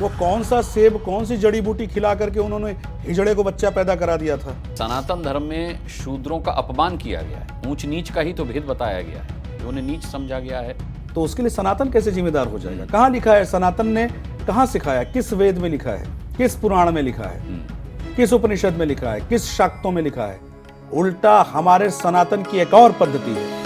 वो कौन सा सेब, कौन सी जड़ी बूटी खिला करके उन्होंने हिजड़े को बच्चा पैदा करा दिया था। सनातन धर्म में शूद्रों का अपमान किया गया है, ऊंच नीच का ही तो भेद बताया गया है, जो उन्हें नीच समझा गया है। तो उसके लिए सनातन कैसे जिम्मेदार हो जाएगा? कहाँ लिखा है? सनातन ने कहाँ सिखाया? किस वेद में लिखा है? किस पुराण में लिखा है? किस उपनिषद में लिखा है? किस शाक्तों में लिखा है? उल्टा हमारे सनातन की एक और पद्धति है।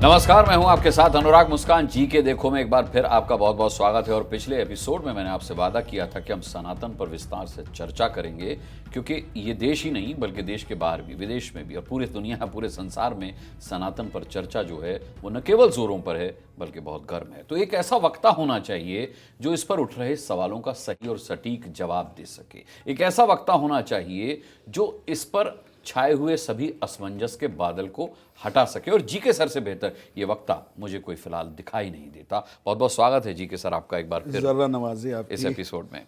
नमस्कार, मैं हूं आपके साथ अनुराग मुस्कान। जी के देखो में एक बार फिर आपका बहुत बहुत स्वागत है। और पिछले एपिसोड में मैंने आपसे वादा किया था कि हम सनातन पर विस्तार से चर्चा करेंगे, क्योंकि ये देश ही नहीं बल्कि देश के बाहर भी, विदेश में भी और पूरे दुनिया, पूरे संसार में सनातन पर चर्चा जो है वो न केवल जोरों पर है बल्कि बहुत गर्म है। तो एक ऐसा वक्ता होना चाहिए जो इस पर उठ रहे सवालों का सही और सटीक जवाब दे सके। एक ऐसा वक्ता होना चाहिए जो इस पर छाए हुए सभी असमंजस के बादल को हटा सके। और जी के सर से बेहतर ये वक्ता मुझे कोई फिलहाल दिखाई नहीं देता। बहुत बहुत स्वागत है जी के सर आपका एक बार फिर जर्रा नवाजी आपकी इस एपिसोड में।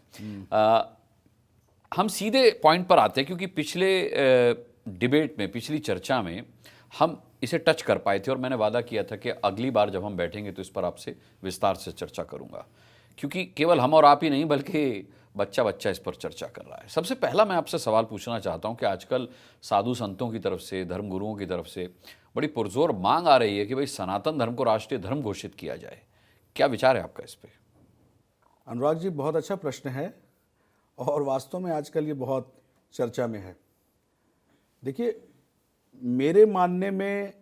हम सीधे पॉइंट पर आते हैं, क्योंकि पिछले डिबेट में, पिछली चर्चा में हम इसे टच कर पाए थे और मैंने वादा किया था कि अगली बार जब हम बैठेंगे तो इस पर आपसे विस्तार से चर्चा करूंगा, क्योंकि केवल हम और आप ही नहीं बल्कि बच्चा बच्चा इस पर चर्चा कर रहा है। सबसे पहला मैं आपसे सवाल पूछना चाहता हूं कि आजकल साधु संतों की तरफ से, धर्म गुरुओं की तरफ से बड़ी पुरजोर मांग आ रही है कि भाई सनातन धर्म को राष्ट्रीय धर्म घोषित किया जाए। क्या विचार है आपका इस पे? अनुराग जी, बहुत अच्छा प्रश्न है और वास्तव में आजकल ये बहुत चर्चा में है। देखिए, मेरे मानने में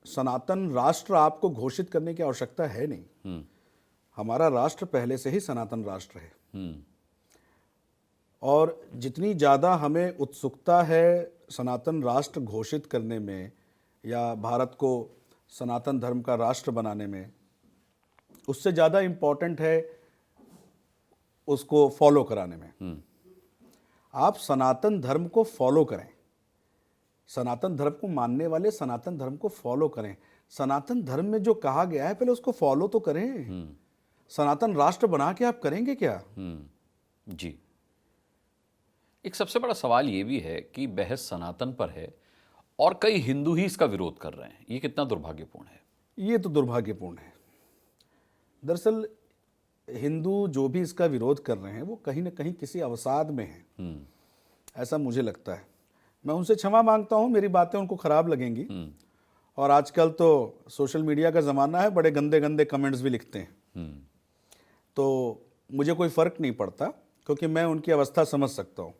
सनातन राष्ट्र आपको घोषित करने की आवश्यकता है नहीं। हमारा राष्ट्र पहले से ही सनातन राष्ट्र है। और जितनी ज़्यादा हमें उत्सुकता है सनातन राष्ट्र घोषित करने में या भारत को सनातन धर्म का राष्ट्र बनाने में, उससे ज़्यादा इम्पॉर्टेंट है उसको फॉलो कराने में। आप सनातन धर्म को फॉलो करें, सनातन धर्म को मानने वाले सनातन धर्म को फॉलो करें। सनातन धर्म में जो कहा गया है पहले उसको फॉलो तो करें। सनातन राष्ट्र बना के आप करेंगे क्या? जी, एक सबसे बड़ा सवाल ये भी है कि बहस सनातन पर है और कई हिंदू ही इसका विरोध कर रहे हैं। ये कितना दुर्भाग्यपूर्ण है? ये तो दुर्भाग्यपूर्ण है। दरअसल हिंदू जो भी इसका विरोध कर रहे हैं वो कहीं ना कहीं किसी अवसाद में हैं, ऐसा मुझे लगता है। मैं उनसे क्षमा मांगता हूँ, मेरी बातें उनको खराब लगेंगी। और आजकल तो सोशल मीडिया का ज़माना है, बड़े गंदे गंदे कमेंट्स भी लिखते हैं। तो मुझे कोई फ़र्क नहीं पड़ता, क्योंकि मैं उनकी अवस्था समझ सकता हूँ।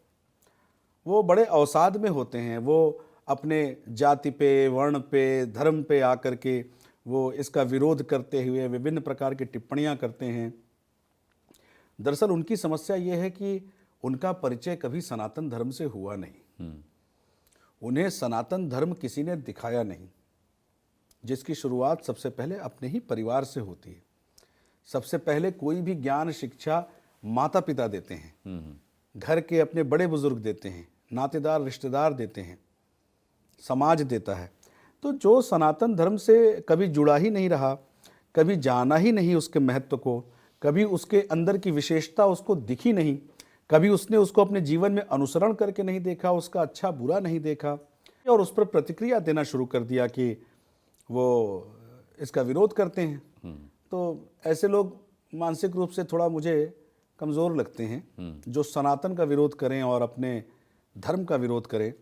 वो बड़े अवसाद में होते हैं, वो अपने जाति पे, वर्ण पे, धर्म पे आकर के वो इसका विरोध करते हुए विभिन्न प्रकार की टिप्पणियाँ करते हैं। दरअसल उनकी समस्या ये है कि उनका परिचय कभी सनातन धर्म से हुआ नहीं। उन्हें सनातन धर्म किसी ने दिखाया नहीं, जिसकी शुरुआत सबसे पहले अपने ही परिवार से होती है। सबसे पहले कोई भी ज्ञान शिक्षा माता पिता देते हैं, घर के अपने बड़े बुजुर्ग देते हैं, नातेदार रिश्तेदार देते हैं, समाज देता है। तो जो सनातन धर्म से कभी जुड़ा ही नहीं रहा, कभी जाना ही नहीं उसके महत्व को, कभी उसके अंदर की विशेषता उसको दिखी नहीं, कभी उसने उसको अपने जीवन में अनुसरण करके नहीं देखा, उसका अच्छा बुरा नहीं देखा और उस पर प्रतिक्रिया देना शुरू कर दिया कि वो इसका विरोध करते हैं। तो ऐसे लोग मानसिक रूप से थोड़ा मुझे कमज़ोर लगते हैं। जो सनातन का विरोध करें और अपने धर्म का विरोध करें,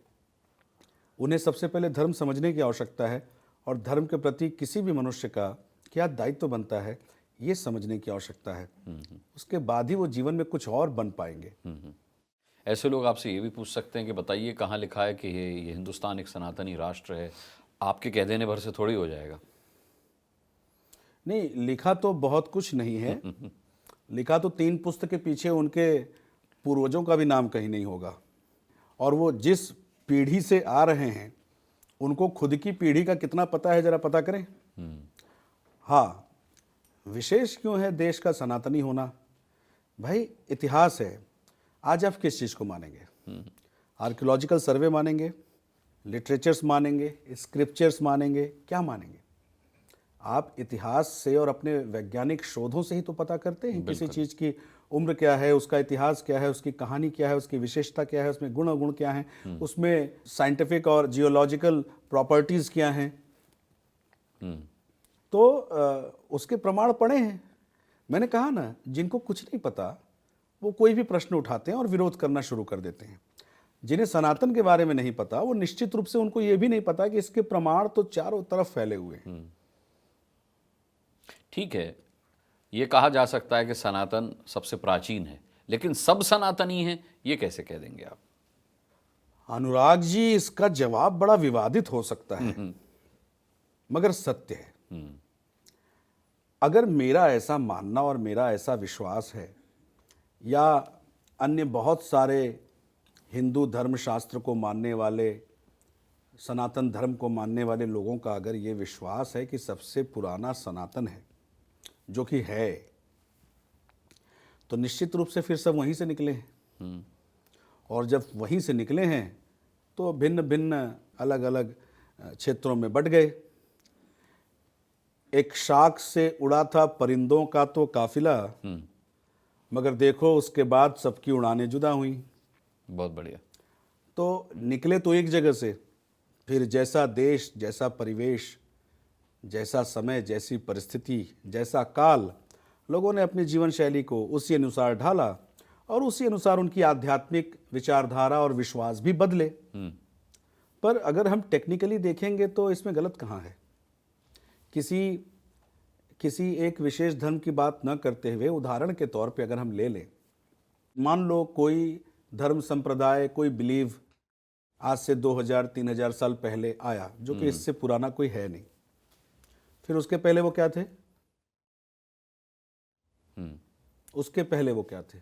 उन्हें सबसे पहले धर्म समझने की आवश्यकता है और धर्म के प्रति किसी भी मनुष्य का क्या दायित्व बनता है ये समझने की आवश्यकता है। उसके बाद ही वो जीवन में कुछ और बन पाएंगे। ऐसे लोग आपसे ये भी पूछ सकते हैं कि बताइए कहाँ लिखा है कि ये हिंदुस्तान एक सनातनी राष्ट्र है? आपके कह देने भर से थोड़ी हो जाएगा। नहीं, लिखा तो बहुत कुछ नहीं है। लिखा तो 3 पुस्तक के पीछे उनके पूर्वजों का भी नाम कहीं नहीं होगा। और वो जिस पीढ़ी से आ रहे हैं उनको खुद की पीढ़ी का कितना पता है, जरा पता करें। हाँ, विशेष क्यों है देश का सनातनी होना? भाई, इतिहास है। आज आप किस चीज़ को मानेंगे? आर्कियोलॉजिकल सर्वे मानेंगे, लिटरेचर्स मानेंगे, स्क्रिप्चर्स मानेंगे, क्या मानेंगे? आप इतिहास से और अपने वैज्ञानिक शोधों से ही तो पता करते हैं किसी चीज़ की उम्र क्या है, उसका इतिहास क्या है, उसकी कहानी क्या है, उसकी विशेषता क्या है, उसमें गुण अवगुण क्या हैं, उसमें साइंटिफिक और जियोलॉजिकल प्रॉपर्टीज़ क्या हैं। तो उसके प्रमाण पड़े हैं। मैंने कहा ना, जिनको कुछ नहीं पता वो कोई भी प्रश्न उठाते हैं और विरोध करना शुरू कर देते हैं। जिन्हें सनातन के बारे में नहीं पता, वो निश्चित रूप से उनको ये भी नहीं पता कि इसके प्रमाण तो चारों तरफ फैले हुए हैं। ठीक है, ये कहा जा सकता है कि सनातन सबसे प्राचीन है, लेकिन सब सनातनी हैं, ये कैसे कह देंगे आप? अनुराग जी, इसका जवाब बड़ा विवादित हो सकता है, मगर सत्य है। अगर मेरा ऐसा मानना और मेरा ऐसा विश्वास है, या अन्य बहुत सारे हिंदू धर्मशास्त्र को मानने वाले, सनातन धर्म को मानने वाले लोगों का अगर ये विश्वास है कि सबसे पुराना सनातन है, जो कि है, तो निश्चित रूप से फिर सब वहीं से निकले हैं। और जब वहीं से निकले हैं तो भिन्न भिन्न अलग अलग क्षेत्रों में बट गए। एक शाख से उड़ा था परिंदों का तो काफिला, मगर देखो उसके बाद सबकी उड़ानें जुदा हुई। बहुत बढ़िया। तो निकले तो एक जगह से, फिर जैसा देश, जैसा परिवेश, जैसा समय, जैसी परिस्थिति, जैसा काल, लोगों ने अपनी जीवन शैली को उसी अनुसार ढाला और उसी अनुसार उनकी आध्यात्मिक विचारधारा और विश्वास भी बदले। पर अगर हम टेक्निकली देखेंगे तो इसमें गलत कहाँ है? किसी एक विशेष धर्म की बात न करते हुए उदाहरण के तौर पे अगर हम ले लें, मान लो कोई धर्म संप्रदाय, कोई बिलीव आज से 2000-3000 साल पहले आया, जो कि इससे पुराना कोई है नहीं। फिर उसके पहले वो क्या थे? उसके पहले वो क्या थे?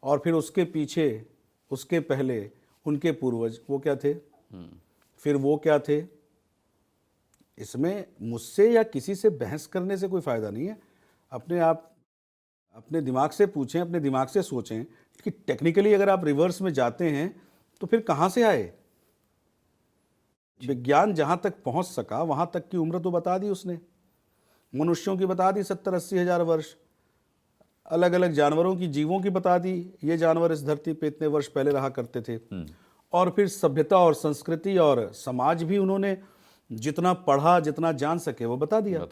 और फिर उसके पीछे, उसके पहले उनके पूर्वज वो क्या थे? फिर वो क्या थे? इसमें मुझसे या किसी से बहस करने से कोई फायदा नहीं है। अपने दिमाग से पूछें, अपने दिमाग से सोचें कि टेक्निकली अगर आप रिवर्स में जाते हैं तो फिर कहाँ से आए? विज्ञान जहाँ तक पहुँच सका वहाँ तक की उम्र तो बता दी उसने, मनुष्यों की बता दी 70-80 हज़ार वर्ष, अलग अलग जानवरों की, जीवों की बता दी, ये जानवर इस धरती पे इतने वर्ष पहले रहा करते थे। और फिर सभ्यता और संस्कृति और समाज भी उन्होंने जितना पढ़ा, जितना जान सके वो बता दिया।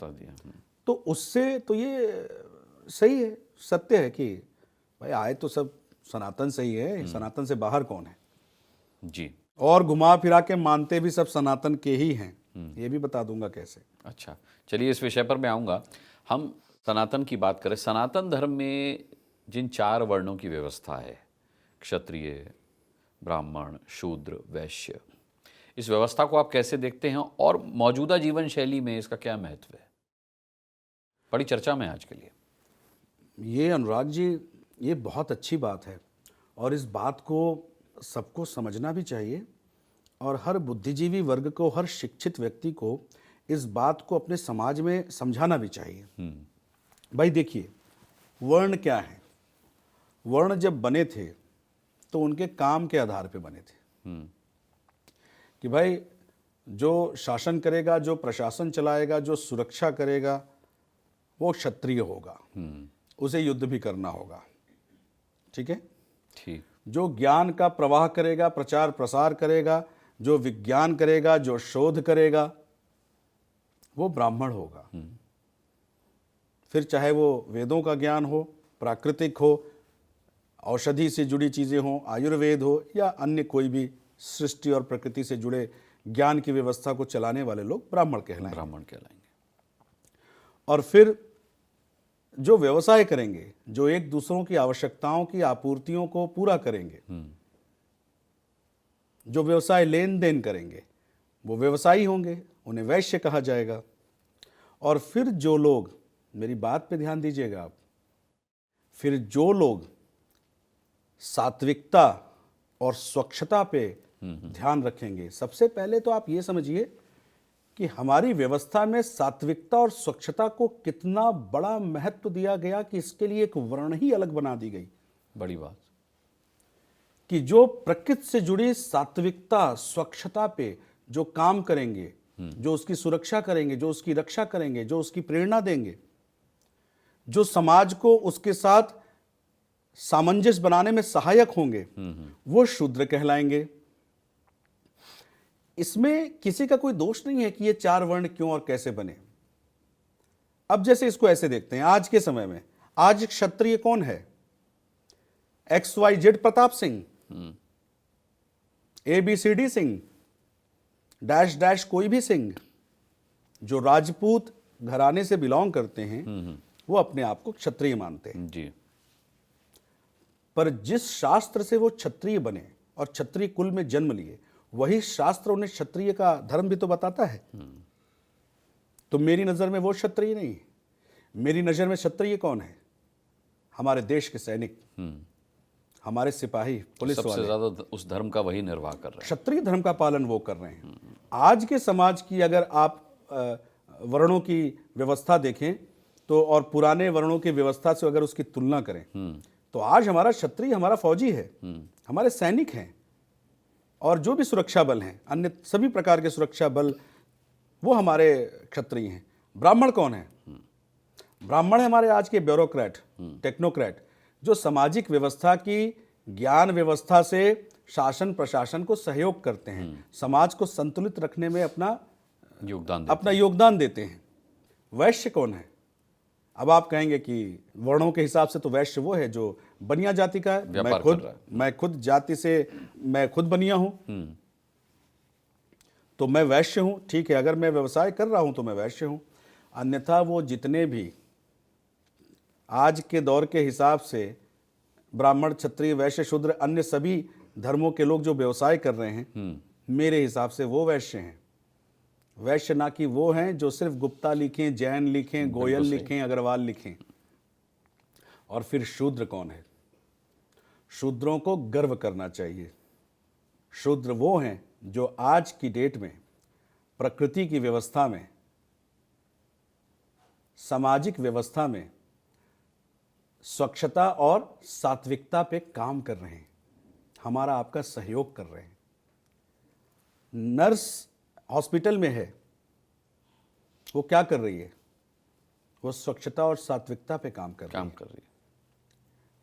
तो उससे तो ये सही है, सत्य है कि भाई आए तो सब सनातन सही है, सनातन से बाहर कौन है जी। और घुमा फिरा के मानते भी सब सनातन के ही हैं, ये भी बता दूंगा कैसे। अच्छा, चलिए इस विषय पर मैं आऊँगा। हम सनातन की बात करें, सनातन धर्म में जिन 4 वर्णों की व्यवस्था है, क्षत्रिय, ब्राह्मण, शूद्र, वैश्य, इस व्यवस्था को आप कैसे देखते हैं और मौजूदा जीवन शैली में इसका क्या महत्व है? बड़ी चर्चा में आज के लिए। ये अनुराग जी, ये बहुत अच्छी बात है और इस बात को सबको समझना भी चाहिए और हर बुद्धिजीवी वर्ग को, हर शिक्षित व्यक्ति को इस बात को अपने समाज में समझाना भी चाहिए। भाई देखिए, वर्ण क्या है? वर्ण जब बने थे तो उनके काम के आधार पे बने थे कि भाई जो शासन करेगा, जो प्रशासन चलाएगा, जो सुरक्षा करेगा, वो क्षत्रिय होगा, उसे युद्ध भी करना होगा। ठीक है? ठीक। जो ज्ञान का प्रवाह करेगा, प्रचार प्रसार करेगा, जो विज्ञान करेगा, जो शोध करेगा, वो ब्राह्मण होगा। फिर चाहे वो वेदों का ज्ञान हो, प्राकृतिक हो, औषधि से जुड़ी चीज़ें हों, आयुर्वेद हो, या अन्य कोई भी सृष्टि और प्रकृति से जुड़े ज्ञान की व्यवस्था को चलाने वाले लोग ब्राह्मण कहलाएंगे। और फिर जो व्यवसाय करेंगे, जो एक दूसरों की आवश्यकताओं की आपूर्तियों को पूरा करेंगे, जो व्यवसाय लेन देन करेंगे, वो व्यवसायी होंगे, उन्हें वैश्य कहा जाएगा। और फिर जो लोग, मेरी बात पे ध्यान दीजिएगा आप, फिर जो लोग सात्विकता और स्वच्छता पे ध्यान रखेंगे, सबसे पहले तो आप ये समझिए कि हमारी व्यवस्था में सात्विकता और स्वच्छता को कितना बड़ा महत्व दिया गया कि इसके लिए एक वर्ण ही अलग बना दी गई। बड़ी बात कि जो प्रकृति से जुड़ी सात्विकता, स्वच्छता पे जो काम करेंगे, जो उसकी सुरक्षा करेंगे, जो उसकी रक्षा करेंगे, जो उसकी प्रेरणा देंगे, जो समाज को उसके साथ सामंजस्य बनाने में सहायक होंगे, वो शूद्र कहलाएंगे। इसमें किसी का कोई दोष नहीं है कि ये 4 वर्ण क्यों और कैसे बने। अब जैसे इसको ऐसे देखते हैं, आज के समय में आज क्षत्रिय कौन है? XYZ Pratap Singh, ABCD Singh, dash dash कोई भी सिंह, जो राजपूत घराने से बिलोंग करते हैं वो अपने आप को क्षत्रिय मानते हैं। जी। पर जिस शास्त्र से वो क्षत्रिय बने और क्षत्रिय कुल में जन्म लिए, वही शास्त्र उन्हें क्षत्रिय का धर्म भी तो बताता है। तो मेरी नजर में वो क्षत्रिय नहीं है। मेरी नजर में क्षत्रिय कौन है? हमारे देश के सैनिक, हमारे सिपाही, पुलिस सबसे वाले, ज्यादा उस धर्म का वही निर्वाह कर रहे हैं। क्षत्रिय धर्म का पालन वो कर रहे हैं। आज के समाज की अगर आप वर्णों की व्यवस्था देखें तो, और पुराने वर्णों की व्यवस्था से अगर उसकी तुलना करें, तो आज हमारा क्षत्रिय, हमारा फौजी है, हमारे सैनिक हैं, और जो भी सुरक्षा बल हैं, अन्य सभी प्रकार के सुरक्षा बल, वो हमारे क्षत्रिय हैं। ब्राह्मण कौन है? ब्राह्मण है हमारे आज के ब्यूरोक्रेट, टेक्नोक्रेट, जो सामाजिक व्यवस्था की, ज्ञान व्यवस्था से शासन प्रशासन को सहयोग करते हैं, समाज को संतुलित रखने में अपना योगदान देते हैं। वैश्य कौन है? अब आप कहेंगे कि वर्णों के हिसाब से तो वैश्य वो है जो बनिया जाति का है। मैं खुद जाति से, मैं खुद बनिया हूं, तो मैं वैश्य हूं। ठीक है, अगर मैं व्यवसाय कर रहा हूं तो मैं वैश्य हूं। अन्यथा वो जितने भी आज के दौर के हिसाब से ब्राह्मण, क्षत्रिय, वैश्य, शूद्र, अन्य सभी धर्मों के लोग जो व्यवसाय कर रहे हैं, मेरे हिसाब से वो वैश्य हैं। वैश्य ना कि वो हैं जो सिर्फ गुप्ता लिखें, जैन लिखें, गोयल लिखें, अग्रवाल लिखें। और फिर शूद्र कौन है? शूद्रों को गर्व करना चाहिए। शूद्र वो हैं जो आज की डेट में प्रकृति की व्यवस्था में, सामाजिक व्यवस्था में स्वच्छता और सात्विकता पे काम कर रहे हैं, हमारा आपका सहयोग कर रहे हैं। नर्स हॉस्पिटल में है, वो क्या कर रही है? वो स्वच्छता और सात्विकता पे काम कर रही है।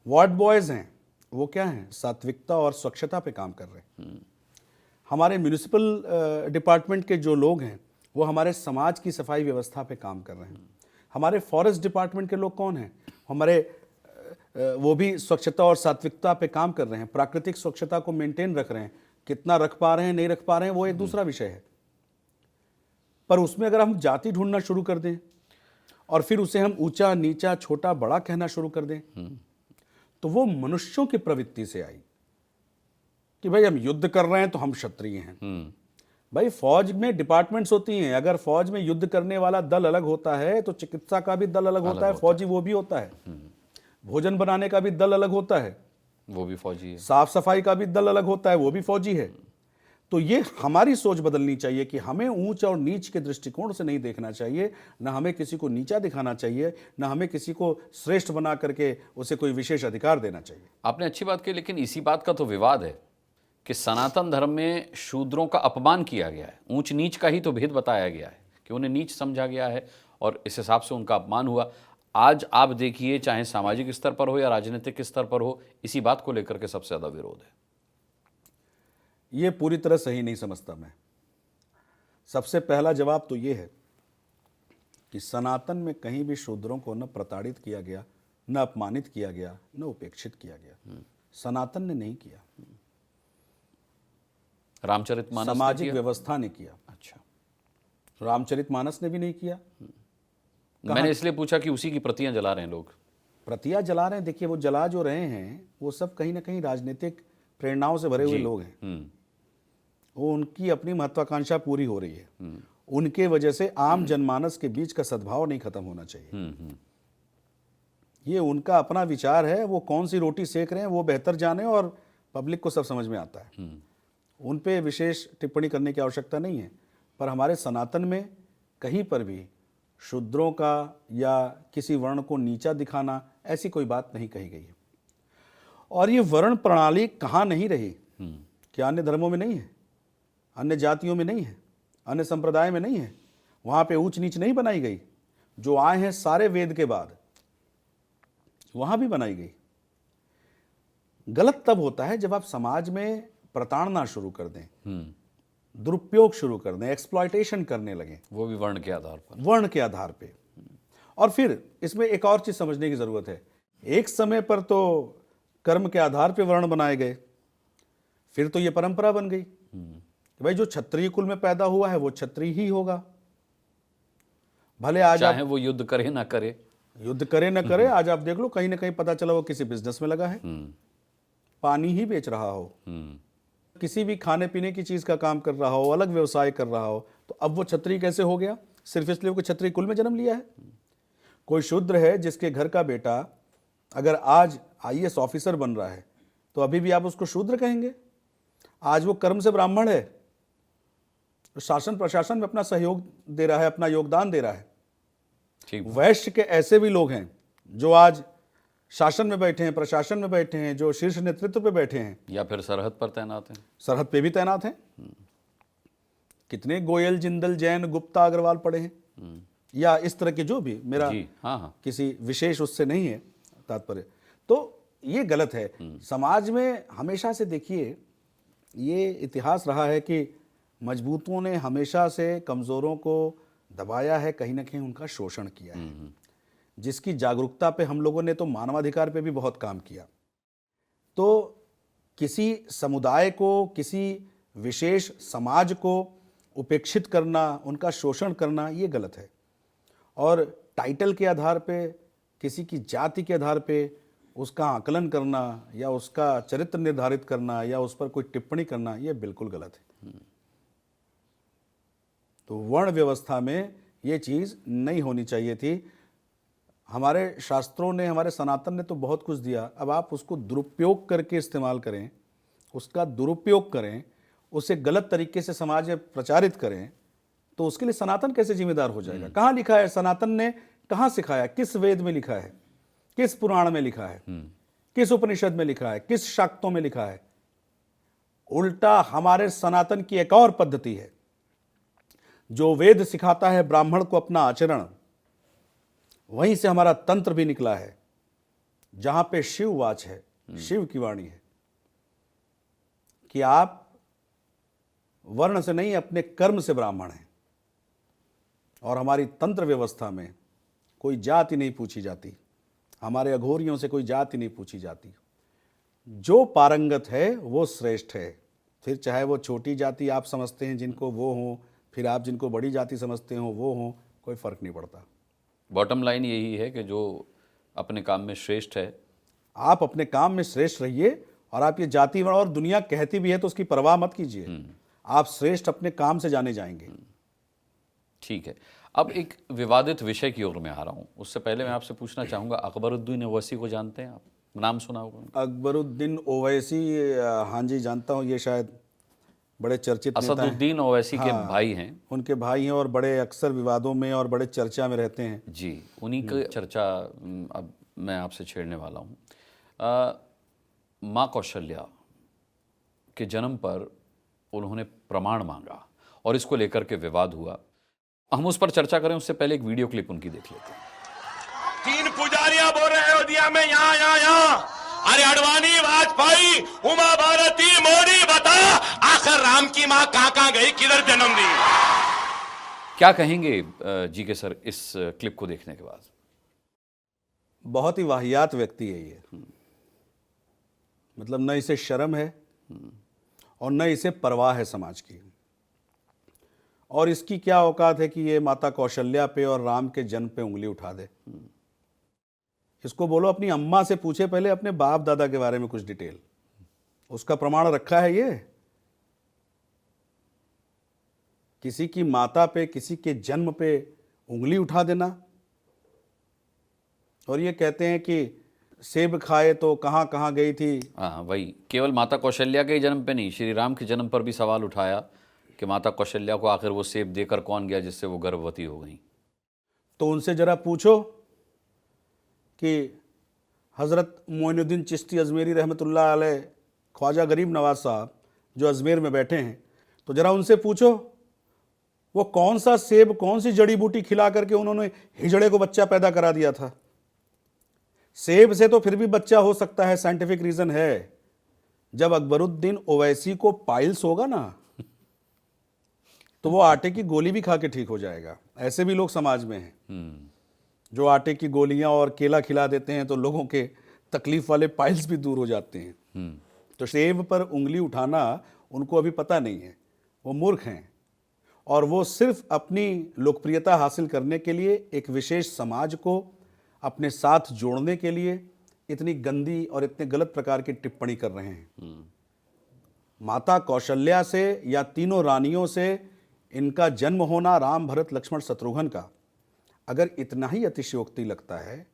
वार्ड बॉयज हैं, वो क्या हैं? सात्विकता और स्वच्छता पे काम कर रहे हैं। हमारे म्यूनिसिपल डिपार्टमेंट के जो लोग हैं, वो हमारे समाज की सफाई व्यवस्था पे काम कर रहे हैं। हमारे फॉरेस्ट डिपार्टमेंट के लोग कौन हैं? हमारे वो भी स्वच्छता और सात्विकता पे काम कर रहे हैं, प्राकृतिक स्वच्छता को मेंटेन रख रहे हैं। कितना रख पा रहे हैं, नहीं रख पा रहे हैं, वो एक दूसरा विषय है। पर उसमें अगर हम जाति ढूंढना शुरू कर दें और फिर उसे हम ऊंचा नीचा, छोटा बड़ा कहना शुरू कर दें, तो वो मनुष्यों की प्रवृत्ति से आई कि भाई हम युद्ध कर रहे हैं तो हम क्षत्रिय हैं। भाई फौज में डिपार्टमेंट्स होती हैं, अगर फौज में युद्ध करने वाला दल अलग होता है तो चिकित्सा का भी दल अलग होता है, फौजी वो भी होता है। भोजन बनाने का भी दल अलग होता है, वो भी फौजी है। साफ सफाई का भी दल अलग होता है, वो भी फौजी है। तो ये हमारी सोच बदलनी चाहिए कि हमें ऊंच और नीच के दृष्टिकोण से नहीं देखना चाहिए, ना हमें किसी को नीचा दिखाना चाहिए, ना हमें किसी को श्रेष्ठ बना करके उसे कोई विशेष अधिकार देना चाहिए। आपने अच्छी बात की, लेकिन इसी बात का तो विवाद है कि सनातन धर्म में शूद्रों का अपमान किया गया है, ऊंच नीच का ही तो भेद बताया गया है कि उन्हें नीच समझा गया है और इस हिसाब से उनका अपमान हुआ। आज आप देखिए, चाहे सामाजिक स्तर पर हो या राजनीतिक स्तर पर हो, इसी बात को लेकर के सबसे ज्यादा विरोध है। ये पूरी तरह सही नहीं समझता मैं। सबसे पहला जवाब तो ये है कि सनातन में कहीं भी शूद्रों को न प्रताड़ित किया गया, न अपमानित किया गया, न उपेक्षित किया गया। सनातन ने नहीं किया, रामचरितमानस सामाजिक व्यवस्था ने किया। अच्छा, रामचरितमानस ने भी नहीं किया। मैंने इसलिए पूछा कि उसी की प्रतियां जला रहे हैं लोग। प्रतियां जला रहे हैं, देखिए वो जला जो रहे हैं वो सब कहीं ना कहीं राजनीतिक प्रेरणाओं से भरे हुए लोग हैं। वो उनकी अपनी महत्वाकांक्षा पूरी हो रही है, उनके वजह से आम जनमानस के बीच का सद्भाव नहीं खत्म होना चाहिए। ये उनका अपना विचार है, वो कौन सी रोटी सेक रहे हैं वो बेहतर जाने, और पब्लिक को सब समझ में आता है। उन पे विशेष टिप्पणी करने की आवश्यकता नहीं है। पर हमारे सनातन में कहीं पर भी शूद्रों का या किसी वर्ण को नीचा दिखाना, ऐसी कोई बात नहीं कही गई है। और ये वर्ण प्रणाली कहाँ नहीं रही? क्या अन्य धर्मों में नहीं है, अन्य जातियों में नहीं है, अन्य संप्रदाय में नहीं है? वहाँ पे ऊंच नीच नहीं बनाई गई? जो आए हैं सारे वेद के बाद, वहाँ भी बनाई गई। गलत तब होता है जब आप समाज में प्रताड़ना शुरू कर दें, दुरुपयोग शुरू कर दें, एक्सप्लॉयटेशन करने लगें, वो भी वर्ण के आधार पर। वर्ण के आधार पे। और फिर इसमें एक और चीज समझने की जरूरत है। एक समय पर तो कर्म के आधार पर वर्ण बनाए गए, फिर तो ये परंपरा बन गई कि भाई जो क्षत्रिय कुल में पैदा हुआ है वो क्षत्रिय ही होगा, भले आज चाहे वो युद्ध करे ना करे, युद्ध करे न करे। आज आप देख लो कहीं ना कहीं पता चला वो किसी बिजनेस में लगा है, पानी ही बेच रहा हो, किसी भी खाने पीने की चीज का काम कर रहा हो, अलग व्यवसाय कर रहा हो, तो अब वो क्षत्रिय कैसे हो गया? सिर्फ इसलिए वो क्षत्रिय कुल में जन्म लिया है। कोई शूद्र है जिसके घर का बेटा अगर आज आईएएस ऑफिसर बन रहा है तो अभी भी आप उसको शूद्र कहेंगे? आज वो कर्म से ब्राह्मण है, तो शासन प्रशासन में अपना सहयोग दे रहा है, अपना योगदान दे रहा है। ठीक। वैश्य के ऐसे भी लोग हैं जो आज शासन में बैठे हैं, प्रशासन में बैठे हैं, जो शीर्ष नेतृत्व पे बैठे हैं, या फिर सरहद पर तैनात हैं, सरहद पे भी तैनात हैं। कितने गोयल, जिंदल, जैन, गुप्ता, अग्रवाल पड़े हैं, या इस तरह के जो भी, मेरा जी हाँ, किसी विशेष उससे नहीं है तात्पर्य। तो ये गलत है। समाज में हमेशा से देखिए ये इतिहास रहा है कि मजबूतों ने हमेशा से कमजोरों को दबाया है, कहीं ना कहीं उनका शोषण किया है, जिसकी जागरूकता पे हम लोगों ने तो मानवाधिकार पे भी बहुत काम किया। तो किसी समुदाय को, किसी विशेष समाज को उपेक्षित करना, उनका शोषण करना, ये गलत है। और टाइटल के आधार पे, किसी की जाति के आधार पे उसका आकलन करना या उसका चरित्र निर्धारित करना या उस पर कोई टिप्पणी करना, ये बिल्कुल गलत है। तो वर्ण व्यवस्था में ये चीज़ नहीं होनी चाहिए थी। हमारे शास्त्रों ने, हमारे सनातन ने तो बहुत कुछ दिया, अब आप उसको दुरुपयोग करके इस्तेमाल करें, उसका दुरुपयोग करें, उसे गलत तरीके से समाज में प्रचारित करें, तो उसके लिए सनातन कैसे जिम्मेदार हो जाएगा? कहाँ लिखा है? सनातन ने कहाँ सिखाया? किस वेद में लिखा है? किस पुराण में लिखा है? किस उपनिषद में लिखा है? किस शाक्तों में लिखा है? उल्टा हमारे सनातन की एक और पद्धति है, जो वेद सिखाता है ब्राह्मण को अपना आचरण, वहीं से हमारा तंत्र भी निकला है, जहां पे शिव वाच है, शिव की वाणी है कि आप वर्ण से नहीं, अपने कर्म से ब्राह्मण हैं। और हमारी तंत्र व्यवस्था में कोई जाति नहीं पूछी जाती, हमारे अघोरियों से कोई जाति नहीं पूछी जाती। जो पारंगत है वो श्रेष्ठ है, फिर चाहे वो छोटी जाति आप समझते हैं जिनको वो हों, फिर आप जिनको बड़ी जाति समझते हो वो हों, कोई फर्क नहीं पड़ता। बॉटम लाइन यही है कि जो अपने काम में श्रेष्ठ है, आप अपने काम में श्रेष्ठ रहिए। और आप ये जाति और दुनिया कहती भी है तो उसकी परवाह मत कीजिए, आप श्रेष्ठ अपने काम से जाने जाएंगे। ठीक है। अब एक विवादित विषय की ओर में आ रहा हूँ, उससे पहले मैं आपसे पूछना चाहूँगा, अकबरुद्दीन ओवैसी को जानते हैं आप? नाम सुना होगा। अकबरुद्दीन ओवैसी, हाँ जी जानता हूँ, ये शायद बड़े चर्चित नेता हैं। असदुद्दीन ओवैसी के भाई हैं। उनके भाई हैं और बड़े अक्सर विवादों में और बड़े चर्चा में रहते हैं। जी, उन्हीं की चर्चा अब मैं आपसे छेड़ने वाला हूँ। माँ कौशल्या के जन्म पर उन्होंने प्रमाण मांगा और इसको लेकर के विवाद हुआ। हम उस पर चर्चा करें उससे पहले एक वीडियो क्लिप उनकी देख लेते हैं। 3 पुजारियां बोल रहे हैं अयोध्या में, यहाँ। अरे अडवाणी, वाजपेयी, उमा भारती, मोदी, बता आखिर राम की मां कहां गई, किधर जन्म दी? क्या कहेंगे जी के सर इस क्लिप को देखने के बाद? बहुत ही वाहियात व्यक्ति है ये। मतलब न इसे शर्म है और न इसे परवाह है समाज की। और इसकी क्या औकात है कि ये माता कौशल्या पे और राम के जन्म पे उंगली उठा दे। इसको बोलो अपनी अम्मा से पूछे पहले अपने बाप दादा के बारे में कुछ डिटेल, उसका प्रमाण रखा है ये। किसी की माता पे, किसी के जन्म पे उंगली उठा देना। और ये कहते हैं कि सेब खाए तो कहाँ कहाँ गई थी। हाँ, वही केवल माता कौशल्या के ही जन्म पे नहीं, श्री राम के जन्म पर भी सवाल उठाया कि माता कौशल्या को आखिर वो सेब देकर कौन गया जिससे वो गर्भवती हो गई। तो उनसे जरा पूछो कि हज़रत मोइनुद्दीन चिश्ती अजमेरी रहमतुल्लाह अलैह, ख्वाजा गरीब नवाज साहब जो अजमेर में बैठे हैं, तो जरा उनसे पूछो वो कौन सा सेब, कौन सी जड़ी बूटी खिला करके उन्होंने हिजड़े को बच्चा पैदा करा दिया था। सेब से तो फिर भी बच्चा हो सकता है, साइंटिफिक रीजन है। जब अकबरुद्दीन ओवैसी को पाइल्स होगा ना तो वो आटे की गोली भी खा के ठीक हो जाएगा। ऐसे भी लोग समाज में हैं। जो आटे की गोलियां और केला खिला देते हैं तो लोगों के तकलीफ वाले पाइल्स भी दूर हो जाते हैं। तो सेब पर उंगली उठाना उनको अभी पता नहीं है, वो मूर्ख हैं और वो सिर्फ अपनी लोकप्रियता हासिल करने के लिए एक विशेष समाज को अपने साथ जोड़ने के लिए इतनी गंदी और इतने गलत प्रकार की टिप्पणी कर रहे हैं। माता कौशल्या से या तीनों रानियों से इनका जन्म होना राम भरत लक्ष्मण शत्रुघ्न का अगर इतना ही अतिशयोक्ति लगता है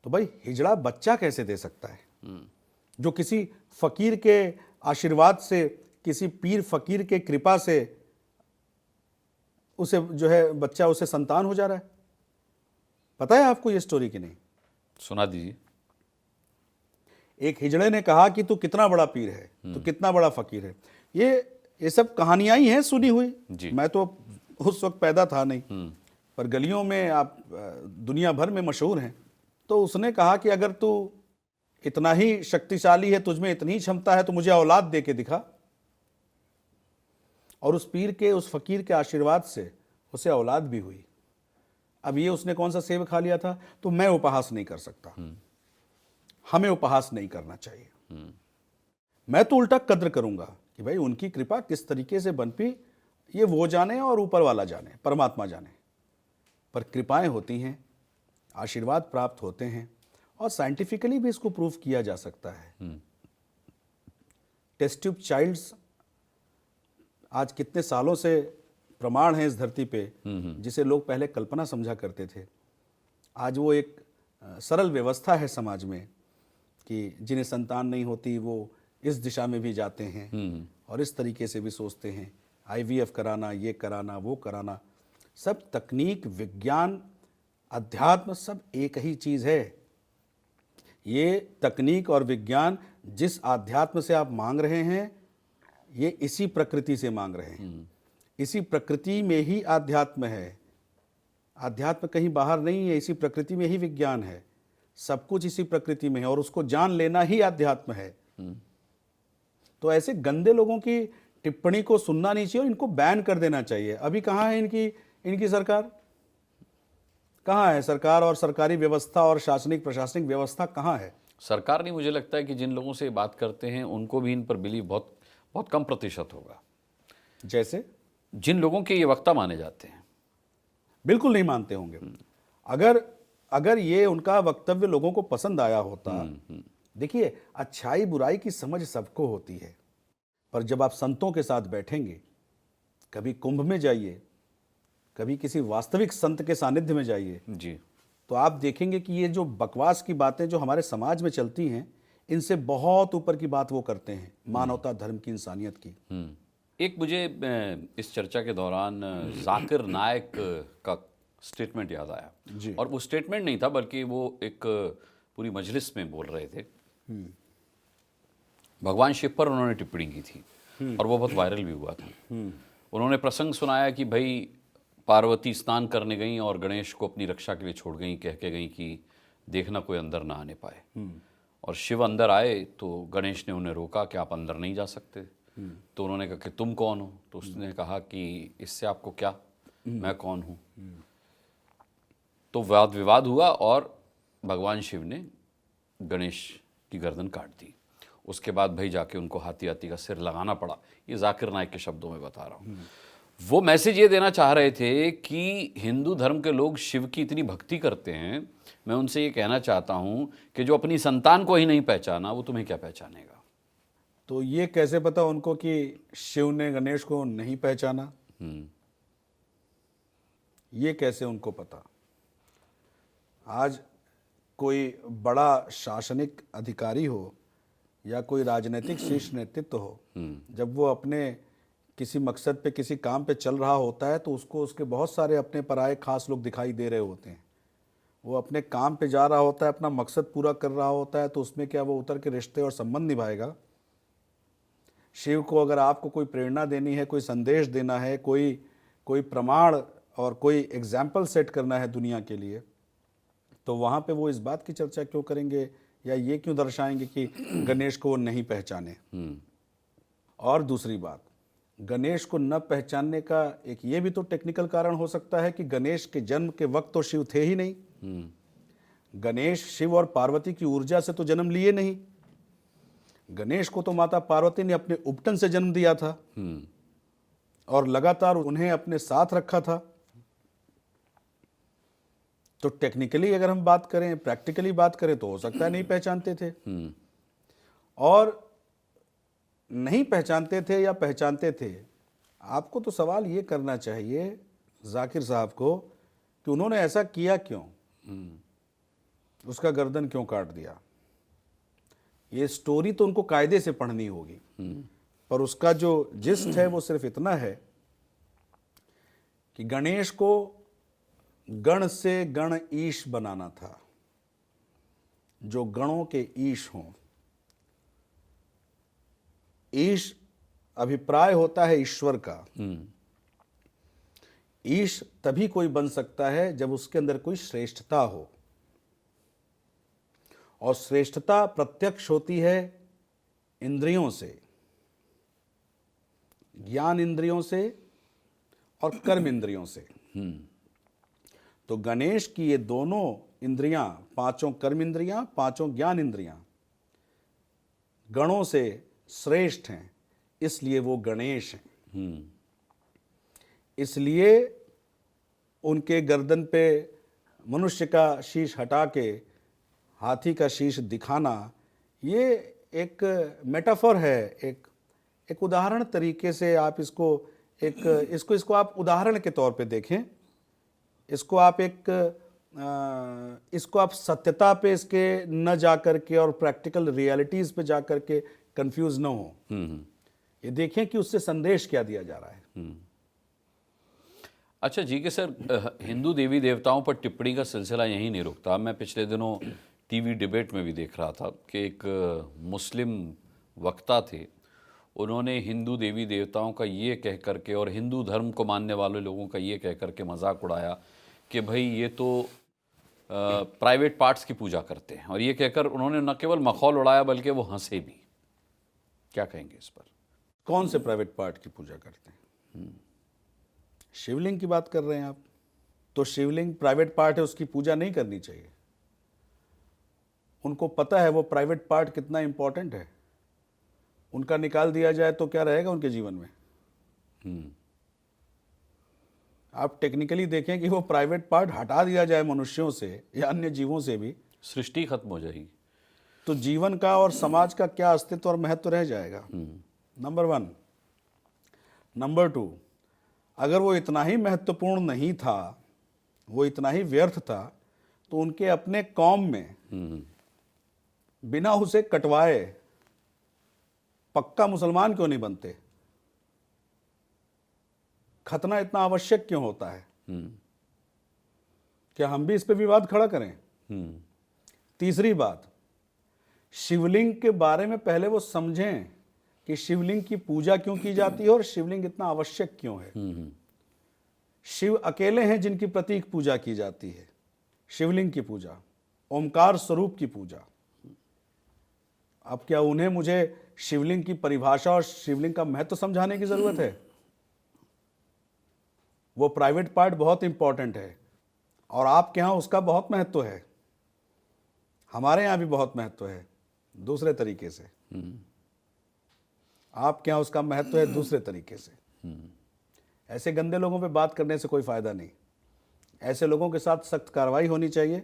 तो भाई हिजड़ा बच्चा कैसे दे सकता है, जो किसी फकीर के आशीर्वाद से, किसी पीर फकीर के कृपा से उसे जो है बच्चा, उसे संतान हो जा रहा है। पता है आपको ये स्टोरी कि नहीं? सुना दीजिए। एक हिजड़े ने कहा कि तू कितना बड़ा पीर है, तू कितना बड़ा फकीर है। ये सब कहानियां ही हैं सुनी हुई। मैं तो उस वक्त पैदा था नहीं, पर गलियों में आप दुनिया भर में मशहूर हैं। तो उसने कहा कि अगर तू इतना ही शक्तिशाली है, तुझमें इतनी क्षमता है, तो मुझे औलाद दे के दिखा। और उस पीर के, उस फकीर के आशीर्वाद से उसे औलाद भी हुई। अब ये उसने कौन सा सेब खा लिया था? तो मैं उपहास नहीं कर सकता, हमें उपहास नहीं करना चाहिए। मैं तो उल्टा कद्र करूंगा कि भाई उनकी कृपा किस तरीके से बन पी, ये वो जाने और ऊपर वाला जाने, परमात्मा जाने। पर कृपाएं होती हैं, आशीर्वाद प्राप्त होते हैं और साइंटिफिकली भी इसको प्रूव किया जा सकता है। टेस्ट ट्यूब चाइल्ड्स आज कितने सालों से प्रमाण है इस धरती पे, जिसे लोग पहले कल्पना समझा करते थे। आज वो एक सरल व्यवस्था है समाज में कि जिन्हें संतान नहीं होती वो इस दिशा में भी जाते हैं और इस तरीके से भी सोचते हैं, IVF कराना, ये कराना, वो कराना। सब तकनीक, विज्ञान, अध्यात्म सब एक ही चीज़ है। ये तकनीक और विज्ञान जिस आध्यात्म से आप मांग रहे हैं, ये इसी प्रकृति से मांग रहे हैं। इसी प्रकृति में ही आध्यात्म है। आध्यात्म कहीं बाहर नहीं है, इसी प्रकृति में ही विज्ञान है। सब कुछ इसी प्रकृति में है और उसको जान लेना ही आध्यात्म है। तो ऐसे गंदे लोगों की टिप्पणी को सुनना नहीं चाहिए और इनको बैन कर देना चाहिए। अभी कहाँ है इनकी सरकार? कहाँ है सरकार और सरकारी व्यवस्था और शासनिक प्रशासनिक व्यवस्था कहाँ है? सरकार नहीं, मुझे लगता है कि जिन लोगों से बात करते हैं उनको भी इन पर बिलीव बहुत बहुत कम प्रतिशत होगा। जैसे जिन लोगों के ये वक्ता माने जाते हैं बिल्कुल नहीं मानते होंगे। अगर ये उनका वक्तव्य लोगों को पसंद आया होता, देखिए अच्छाई बुराई की समझ सबको होती है, पर जब आप संतों के साथ बैठेंगे, कभी कुंभ में जाइए, कभी किसी वास्तविक संत के सानिध्य में जाइए जी, तो आप देखेंगे कि ये जो बकवास की बातें जो हमारे समाज में चलती हैं, इनसे बहुत ऊपर की बात वो करते हैं, मानवता, धर्म की, इंसानियत की। एक मुझे इस चर्चा के दौरान जाकिर नायक का स्टेटमेंट याद आया जी। और वो स्टेटमेंट नहीं था बल्कि वो एक पूरी मजलिस में बोल रहे थे। भगवान शिव पर उन्होंने टिप्पणी की थी और वो बहुत वायरल भी हुआ था। उन्होंने प्रसंग सुनाया कि भाई पार्वती स्नान करने गई और गणेश को अपनी रक्षा के लिए छोड़ गई, कह के गई कि देखना कोई अंदर ना आने पाए। और शिव अंदर आए तो गणेश ने उन्हें रोका कि आप अंदर नहीं जा सकते। तो उन्होंने कहा कि तुम कौन हो? तो उसने कहा कि इससे आपको क्या, मैं कौन हूँ। तो वाद विवाद हुआ और भगवान शिव ने गणेश की गर्दन काट दी। उसके बाद भाई जाके उनको हाथी हाथी का सिर लगाना पड़ा। ये जाकिर नायक के शब्दों में बता रहा हूँ। वो मैसेज ये देना चाह रहे थे कि हिंदू धर्म के लोग शिव की इतनी भक्ति करते हैं, मैं उनसे ये कहना चाहता हूँ कि जो अपनी संतान को ही नहीं पहचाना वो तुम्हें क्या पहचानेगा। तो ये कैसे पता उनको कि शिव ने गणेश को नहीं पहचाना? ये कैसे उनको पता? आज कोई बड़ा शासनिक अधिकारी हो या कोई राजनीतिक शीर्ष नेतृत्व हो, जब वो अपने किसी मकसद पे, किसी काम पे चल रहा होता है तो उसको उसके बहुत सारे अपने पराये खास लोग दिखाई दे रहे होते हैं। वो अपने काम पे जा रहा होता है, अपना मकसद पूरा कर रहा होता है, तो उसमें क्या वो उतर के रिश्ते और संबंध निभाएगा? शिव को अगर आपको कोई प्रेरणा देनी है, कोई संदेश देना है, कोई प्रमाण और कोई एग्जाम्पल सेट करना है दुनिया के लिए, तो वहाँ पे वो इस बात की चर्चा क्यों करेंगे या ये क्यों दर्शाएंगे कि गणेश को वो नहीं पहचाने? और दूसरी बात, गणेश को न पहचानने का एक ये भी तो टेक्निकल कारण हो सकता है कि गणेश के जन्म के वक्त तो शिव थे ही नहीं। गणेश शिव और पार्वती की ऊर्जा से तो जन्म लिए नहीं। गणेश को तो माता पार्वती ने अपने उपटन से जन्म दिया था और लगातार उन्हें अपने साथ रखा था। तो टेक्निकली अगर हम बात करें, प्रैक्टिकली बात करें, तो हो सकता है नहीं पहचानते थे। और नहीं पहचानते थे या पहचानते थे, आपको तो सवाल ये करना चाहिए जाकिर साहब को कि उन्होंने ऐसा किया क्यों, उसका गर्दन क्यों काट दिया। ये स्टोरी तो उनको कायदे से पढ़नी होगी, पर उसका जो जिस्ट है वो सिर्फ इतना है कि गणेश को गण से गण ईश बनाना था, जो गणों के ईश हों। ईश अभिप्राय होता है ईश्वर का। ईश तभी कोई बन सकता है जब उसके अंदर कोई श्रेष्ठता हो, और श्रेष्ठता प्रत्यक्ष होती है इंद्रियों से, ज्ञान इंद्रियों से और कर्म इंद्रियों से। तो गणेश की ये दोनों इंद्रियां, पांचों कर्म इंद्रियां, पांचों ज्ञान इंद्रियां, गणों से श्रेष्ठ हैं, इसलिए वो गणेश हैं। इसलिए उनके गर्दन पे मनुष्य का शीश हटा के हाथी का शीश दिखाना, ये एक मेटाफर है, एक उदाहरण तरीके से आप इसको आप उदाहरण के तौर पे देखें। इसको आप सत्यता पे इसके न जा करके और प्रैक्टिकल रियलिटीज पे जा करके कंफ्यूज न हो। ये देखें कि उससे संदेश क्या दिया जा रहा है। अच्छा जी के सर, हिंदू देवी देवताओं पर टिप्पणी का सिलसिला यहीं नहीं रुकता। मैं पिछले दिनों टीवी डिबेट में भी देख रहा था कि एक मुस्लिम वक्ता थे, उन्होंने हिंदू देवी देवताओं का ये कह करके और हिंदू धर्म को मानने वाले लोगों का ये कह करके मजाक उड़ाया कि भाई ये तो प्राइवेट पार्ट्स की पूजा करते हैं, और ये कहकर उन्होंने न केवल मखौल उड़ाया बल्कि वो हंसे भी। क्या कहेंगे इस पर? कौन से प्राइवेट पार्ट की पूजा करते हैं? शिवलिंग की बात कर रहे हैं आप, तो शिवलिंग प्राइवेट पार्ट है, उसकी पूजा नहीं करनी चाहिए। उनको पता है वो प्राइवेट पार्ट कितना इंपॉर्टेंट है। उनका निकाल दिया जाए तो क्या रहेगा उनके जीवन में। आप टेक्निकली देखें कि वो प्राइवेट पार्ट हटा दिया जाए मनुष्यों से या अन्य जीवों से भी, सृष्टि खत्म हो जाएगी, तो जीवन का और समाज का क्या अस्तित्व और महत्व रह जाएगा। नंबर 1। नंबर 2, अगर वो इतना ही महत्वपूर्ण नहीं था, वो इतना ही व्यर्थ था, तो उनके अपने कौम में बिना उसे कटवाए पक्का मुसलमान क्यों नहीं बनते? खतना इतना आवश्यक क्यों होता है? क्या हम भी इस पे विवाद खड़ा करें? तीसरी बात, शिवलिंग के बारे में पहले वो समझें कि शिवलिंग की पूजा क्यों की जाती है और शिवलिंग इतना आवश्यक क्यों है। शिव अकेले हैं जिनकी प्रतीक पूजा की जाती है। शिवलिंग की पूजा, ओमकार स्वरूप की पूजा। अब क्या उन्हें मुझे शिवलिंग की परिभाषा और शिवलिंग का महत्व समझाने की जरूरत है? वो प्राइवेट पार्ट बहुत इंपॉर्टेंट है और आपके यहां उसका बहुत महत्व है, हमारे यहां भी बहुत महत्व है, दूसरे तरीके से। आपके यहां उसका महत्व है दूसरे तरीके से। ऐसे गंदे लोगों पे बात करने से कोई फायदा नहीं। ऐसे लोगों के साथ सख्त कार्रवाई होनी चाहिए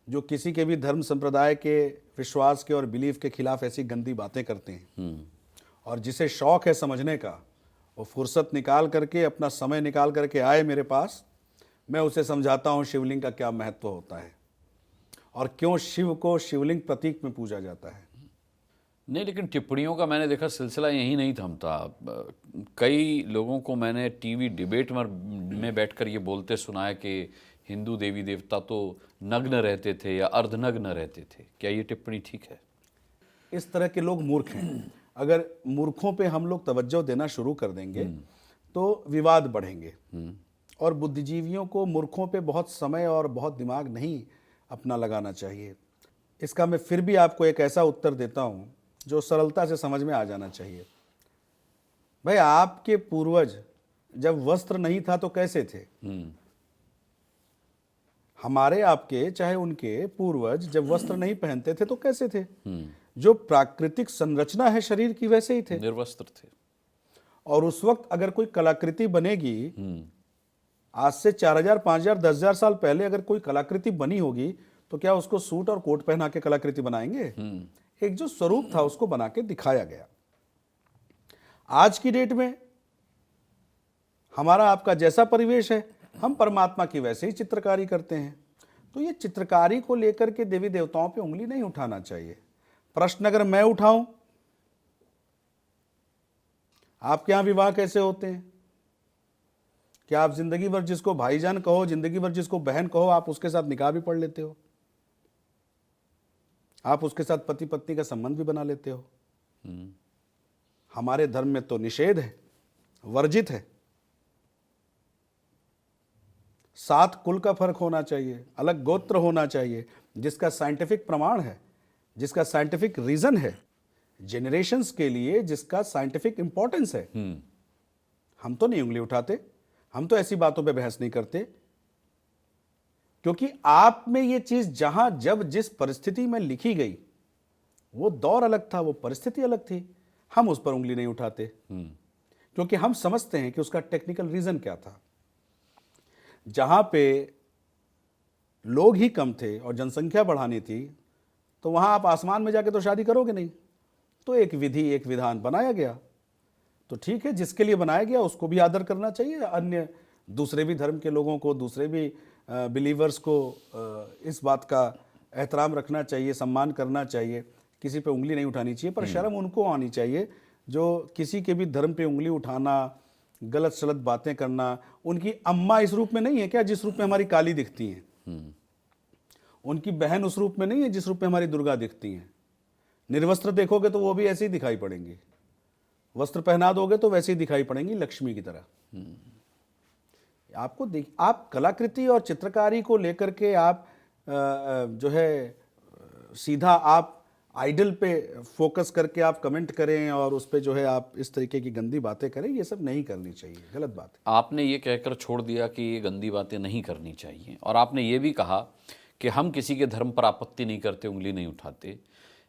जो किसी के भी धर्म संप्रदाय के विश्वास के और बिलीफ के खिलाफ ऐसी गंदी बातें करते हैं। और जिसे शौक है समझने का, वो फुर्सत निकाल करके, अपना समय निकाल करके आए मेरे पास, मैं उसे समझाता हूँ शिवलिंग का क्या महत्व होता है और क्यों शिव को शिवलिंग प्रतीक में पूजा जाता है। नहीं, लेकिन टिप्पणियों का मैंने देखा सिलसिला यहीं नहीं थमता। कई लोगों को मैंने टीवी डिबेट में बैठकर ये बोलते सुना है कि हिंदू देवी देवता तो नग्न रहते थे या अर्धनग्न रहते थे। क्या ये टिप्पणी ठीक है? इस तरह के लोग मूर्ख हैं। अगर मूर्खों पे हम लोग तवज्जो देना शुरू कर देंगे तो विवाद बढ़ेंगे। और बुद्धिजीवियों को मूर्खों पे बहुत समय और बहुत दिमाग नहीं अपना लगाना चाहिए। इसका मैं फिर भी आपको एक ऐसा उत्तर देता हूँ जो सरलता से समझ में आ जाना चाहिए। भाई, आपके पूर्वज जब वस्त्र नहीं था तो कैसे थे? हमारे आपके चाहे उनके पूर्वज जब वस्त्र नहीं पहनते थे तो कैसे थे? जो प्राकृतिक संरचना है शरीर की वैसे ही थे। निर्वस्त्र थे। और उस वक्त अगर कोई कलाकृति बनेगी, आज से 4000, 5000, 10,000 साल पहले अगर कोई कलाकृति बनी होगी तो क्या उसको सूट और कोट पहना के कलाकृति बनाएंगे? एक जो स्वरूप था उसको बना के दिखाया गया। आज की डेट में हमारा आपका जैसा परिवेश है, हम परमात्मा की वैसे ही चित्रकारी करते हैं। तो ये चित्रकारी को लेकर के देवी देवताओं पे उंगली नहीं उठाना चाहिए। प्रश्न अगर मैं उठाऊं, आपके यहां विवाह कैसे होते हैं? क्या आप जिंदगी भर जिसको भाईजान कहो, जिंदगी भर जिसको बहन कहो, आप उसके साथ निकाह भी पढ़ लेते हो? आप उसके साथ पति पत्नी का संबंध भी बना लेते हो? हमारे धर्म में तो निषेध है, वर्जित है। 7 कुल का फर्क होना चाहिए, अलग गोत्र होना चाहिए, जिसका साइंटिफिक प्रमाण है, जिसका साइंटिफिक रीजन है, जेनरेशंस के लिए जिसका साइंटिफिक इंपॉर्टेंस है। हम तो नहीं उंगली उठाते, हम तो ऐसी बातों पे बहस नहीं करते, क्योंकि आप में ये चीज जहां जब जिस परिस्थिति में लिखी गई वो दौर अलग था, वो परिस्थिति अलग थी। हम उस पर उंगली नहीं उठाते क्योंकि हम समझते हैं कि उसका टेक्निकल रीजन क्या था। जहां पे लोग ही कम थे और जनसंख्या बढ़ानी थी, तो वहां आप आसमान में जाके तो शादी करोगे नहीं। तो एक विधि, एक विधान बनाया गया, तो ठीक है, जिसके लिए बनाया गया उसको भी आदर करना चाहिए। अन्य दूसरे भी धर्म के लोगों को, दूसरे भी बिलीवर्स को इस बात का एहतराम रखना चाहिए, सम्मान करना चाहिए। किसी पे उंगली नहीं उठानी चाहिए, पर शर्म उनको आनी चाहिए जो किसी के भी धर्म पे उंगली उठाना, गलत सलत बातें करना। उनकी अम्मा इस रूप में नहीं है क्या जिस रूप में हमारी काली दिखती हैं? उनकी बहन उस रूप में नहीं है जिस रूप में हमारी दुर्गा दिखती हैं। निर्वस्त्र देखोगे तो वो भी ऐसे ही दिखाई पड़ेंगी, वस्त्र पहना दोगे तो वैसे ही दिखाई पड़ेंगी, लक्ष्मी की तरह। आपको आप कलाकृति और चित्रकारी को लेकर के आप जो है सीधा आप आइडल पे फोकस करके आप कमेंट करें और उस पे जो है आप इस तरीके की गंदी बातें करें, ये सब नहीं करनी चाहिए, गलत बात है। आपने ये कहकर छोड़ दिया कि ये गंदी बातें नहीं करनी चाहिए, और आपने ये भी कहा कि हम किसी के धर्म पर आपत्ति नहीं करते, उंगली नहीं उठाते।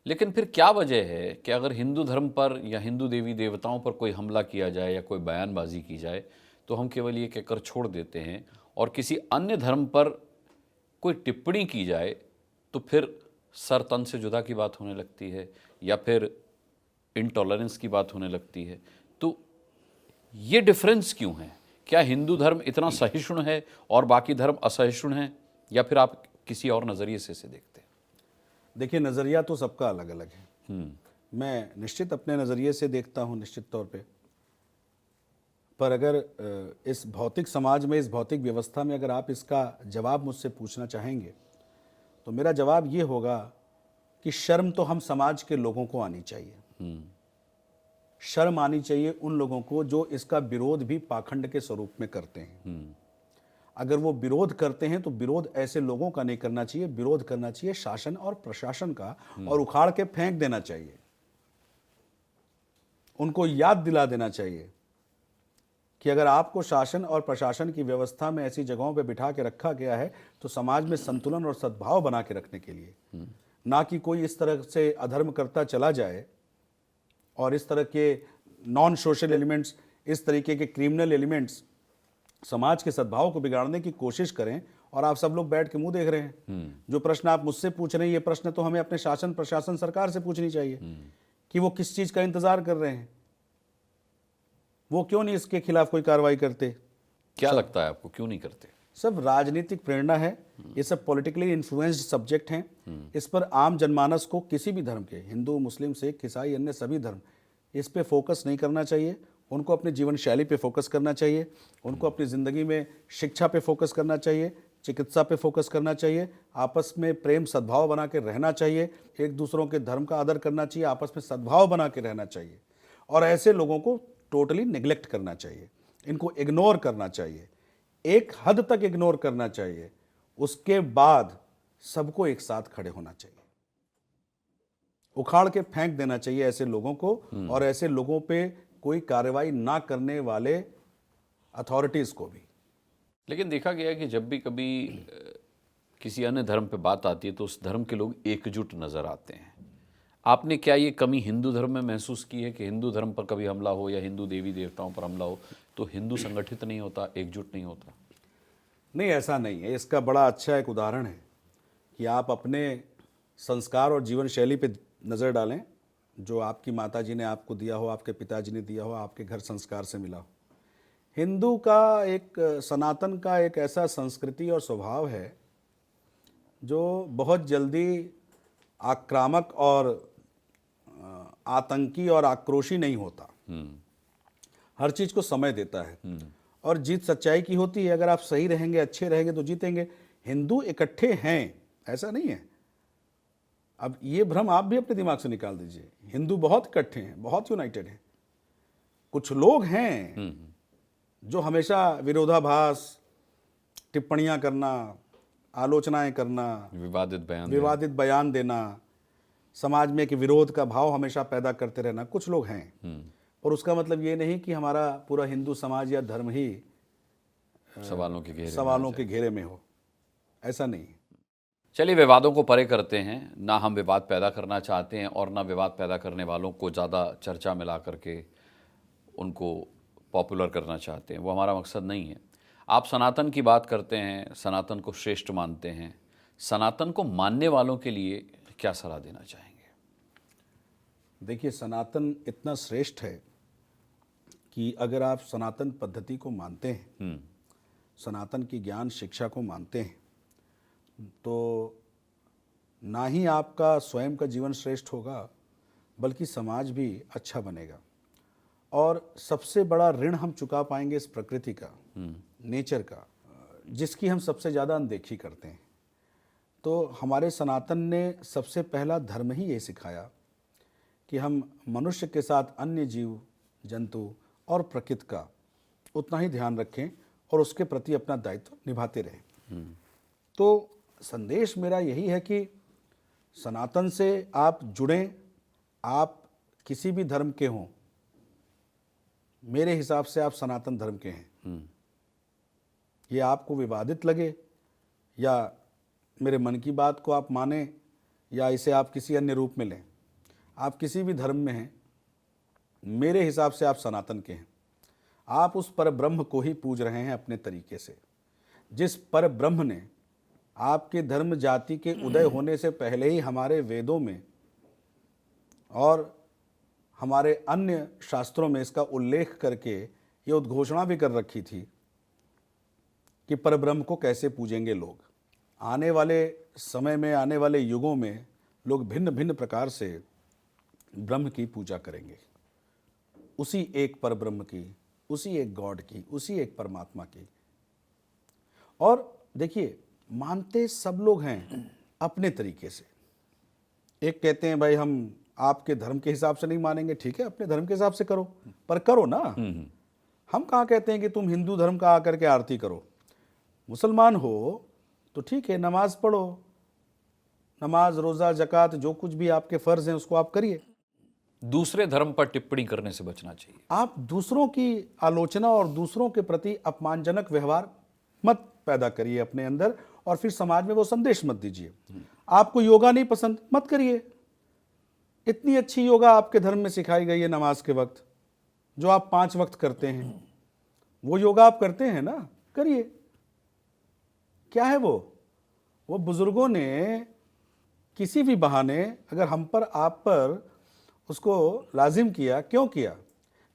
लेकिन फिर क्या वजह है कि अगर हिंदू धर्म पर या हिंदू देवी देवताओं पर कोई हमला किया जाए या कोई बयानबाजी की जाए तो हम केवल ये कहकर छोड़ देते हैं, और किसी अन्य धर्म पर कोई टिप्पणी की जाए तो फिर सर तन से जुदा की बात होने लगती है या फिर इंटॉलरेंस की बात होने लगती है? तो ये डिफरेंस क्यों है? क्या हिंदू धर्म इतना सहिष्णु है और बाकी धर्म असहिष्णु हैं, या फिर आप किसी और नज़रिए से इसे देखते हैं? देखिए, नज़रिया तो सबका अलग अलग है। मैं निश्चित अपने नज़रिए से देखता हूँ, निश्चित तौर पे। पर अगर इस भौतिक समाज में, इस भौतिक व्यवस्था में अगर आप इसका जवाब मुझसे पूछना चाहेंगे तो मेरा जवाब ये होगा कि शर्म तो हम समाज के लोगों को आनी चाहिए। शर्म आनी चाहिए उन लोगों को जो इसका विरोध भी पाखंड के स्वरूप में करते हैं। अगर वो विरोध करते हैं तो विरोध ऐसे लोगों का नहीं करना चाहिए, विरोध करना चाहिए शासन और प्रशासन का, और उखाड़ के फेंक देना चाहिए। उनको याद दिला देना चाहिए कि अगर आपको शासन और प्रशासन की व्यवस्था में ऐसी जगहों पे बिठा के रखा गया है तो समाज में संतुलन और सद्भाव बना के रखने के लिए, ना कि कोई इस तरह से अधर्म करता चला जाए और इस तरह के नॉन सोशल एलिमेंट्स, इस तरीके के क्रिमिनल एलिमेंट्स समाज के सद्भाव को बिगाड़ने की कोशिश करें। और आप सब लोग बैठ के मुंह देख रहे हैं। जो प्रश्न आप मुझसे पूछ रहे हैं, ये प्रश्न तो हमें अपने शासन, प्रशासन, सरकार से पूछनी चाहिए कि वो किस चीज का इंतजार कर रहे हैं, वो क्यों नहीं इसके खिलाफ कोई कार्रवाई करते। क्या लगता है आपको, क्यों नहीं करते? सब राजनीतिक प्रेरणा है, ये सब पॉलिटिकली इन्फ्लुएंस्ड सब्जेक्ट हैं। इस पर आम जनमानस को, किसी भी धर्म के, हिंदू, मुस्लिम, सिख, ईसाई, अन्य सभी धर्म, इस पे फोकस नहीं करना चाहिए। उनको अपनी जीवन शैली पे फोकस करना चाहिए, उनको अपनी ज़िंदगी में शिक्षा पे फोकस करना चाहिए, चिकित्सा पे फोकस करना चाहिए, आपस में प्रेम सद्भाव बना के रहना चाहिए, एक दूसरों के धर्म का आदर करना चाहिए, आपस में सद्भाव बना के रहना चाहिए। और ऐसे लोगों को टोटली निगलेक्ट करना चाहिए, इनको इग्नोर करना चाहिए, एक हद तक इग्नोर करना चाहिए। उसके बाद सबको एक साथ खड़े होना चाहिए, उखाड़ के फेंक देना चाहिए ऐसे लोगों को, और ऐसे लोगों पे कोई कार्रवाई ना करने वाले अथॉरिटीज को भी। लेकिन देखा गया है कि जब भी कभी किसी अन्य धर्म पे बात आती है तो उस धर्म के लोग एकजुट नज़र आते हैं। आपने क्या ये कमी हिंदू धर्म में महसूस की है कि हिंदू धर्म पर कभी हमला हो या हिंदू देवी देवताओं पर हमला हो तो हिंदू संगठित नहीं होता, एकजुट नहीं होता? नहीं, ऐसा नहीं है। इसका बड़ा अच्छा एक उदाहरण है कि आप अपने संस्कार और जीवन शैली पे नज़र डालें, जो आपकी माताजी ने आपको दिया हो, आपके पिताजी ने दिया हो, आपके घर संस्कार से मिला हो। हिंदू का एक, सनातन का एक ऐसा संस्कृति और स्वभाव है जो बहुत जल्दी आक्रामक और आतंकी और आक्रोशी नहीं होता। हर चीज़ को समय देता है और जीत सच्चाई की होती है। अगर आप सही रहेंगे, अच्छे रहेंगे तो जीतेंगे। हिंदू इकट्ठे हैं, ऐसा नहीं है। अब ये भ्रम आप भी अपने दिमाग से निकाल दीजिए। हिंदू बहुत इकट्ठे हैं, बहुत यूनाइटेड हैं। कुछ लोग हैं जो हमेशा विरोधाभास, टिप्पणियां करना, आलोचनाएं करना, विवादित बयान देना, समाज में एक विरोध का भाव हमेशा पैदा करते रहना, कुछ लोग हैं। और उसका मतलब ये नहीं कि हमारा पूरा हिंदू समाज या धर्म ही सवालों के घेरे में हो, ऐसा नहीं। चलिए, विवादों को परे करते हैं। ना हम विवाद पैदा करना चाहते हैं और ना विवाद पैदा करने वालों को ज़्यादा चर्चा में ला करके उनको पॉपुलर करना चाहते हैं, वो हमारा मकसद नहीं है। आप सनातन की बात करते हैं, सनातन को श्रेष्ठ मानते हैं। सनातन को मानने वालों के लिए क्या सलाह देना चाहेंगे? देखिए, सनातन इतना श्रेष्ठ है कि अगर आप सनातन पद्धति को मानते हैं, सनातन की ज्ञान शिक्षा को मानते हैं, तो ना ही आपका स्वयं का जीवन श्रेष्ठ होगा बल्कि समाज भी अच्छा बनेगा। और सबसे बड़ा ऋण हम चुका पाएंगे इस प्रकृति का, नेचर का, जिसकी हम सबसे ज़्यादा अनदेखी करते हैं। तो हमारे सनातन ने सबसे पहला धर्म ही ये सिखाया कि हम मनुष्य के साथ अन्य जीव जंतु और प्रकृति का उतना ही ध्यान रखें और उसके प्रति अपना दायित्व निभाते रहें। तो संदेश मेरा यही है कि सनातन से आप जुड़ें। आप किसी भी धर्म के हों, मेरे हिसाब से आप सनातन धर्म के हैं। ये आपको विवादित लगे या मेरे मन की बात को आप माने या इसे आप किसी अन्य रूप में लें, आप किसी भी धर्म में हैं, मेरे हिसाब से आप सनातन के हैं। आप उस पर ब्रह्म को ही पूज रहे हैं अपने तरीके से, जिस पर ब्रह्म ने आपके धर्म जाति के उदय होने से पहले ही हमारे वेदों में और हमारे अन्य शास्त्रों में इसका उल्लेख करके ये उद्घोषणा भी कर रखी थी कि परब्रह्म को कैसे पूजेंगे लोग। आने वाले समय में, आने वाले युगों में लोग भिन्न भिन्न प्रकार से ब्रह्म की पूजा करेंगे, उसी एक परब्रह्म की, उसी एक गॉड की, उसी एक परमात्मा की। और देखिए, मानते सब लोग हैं अपने तरीके से। एक कहते हैं भाई हम आपके धर्म के हिसाब से नहीं मानेंगे, ठीक है, अपने धर्म के हिसाब से करो, पर करो ना। हम कहाँ कहते हैं कि तुम हिंदू धर्म का आकर के आरती करो। मुसलमान हो तो ठीक है, नमाज पढ़ो, नमाज, रोज़ा, ज़कात, जो कुछ भी आपके फ़र्ज़ हैं उसको आप करिए। दूसरे धर्म पर टिप्पणी करने से बचना चाहिए। आप दूसरों की आलोचना और दूसरों के प्रति अपमानजनक व्यवहार मत पैदा करिए अपने अंदर, और फिर समाज में वो संदेश मत दीजिए। आपको योगा नहीं पसंद, मत करिए। इतनी अच्छी योगा आपके धर्म में सिखाई गई है नमाज के वक्त, जो आप 5 वक्त करते हैं, वो योगा आप करते हैं ना, करिए। क्या है वो बुजुर्गों ने किसी भी बहाने अगर हम पर, आप पर उसको लाजिम किया, क्यों किया?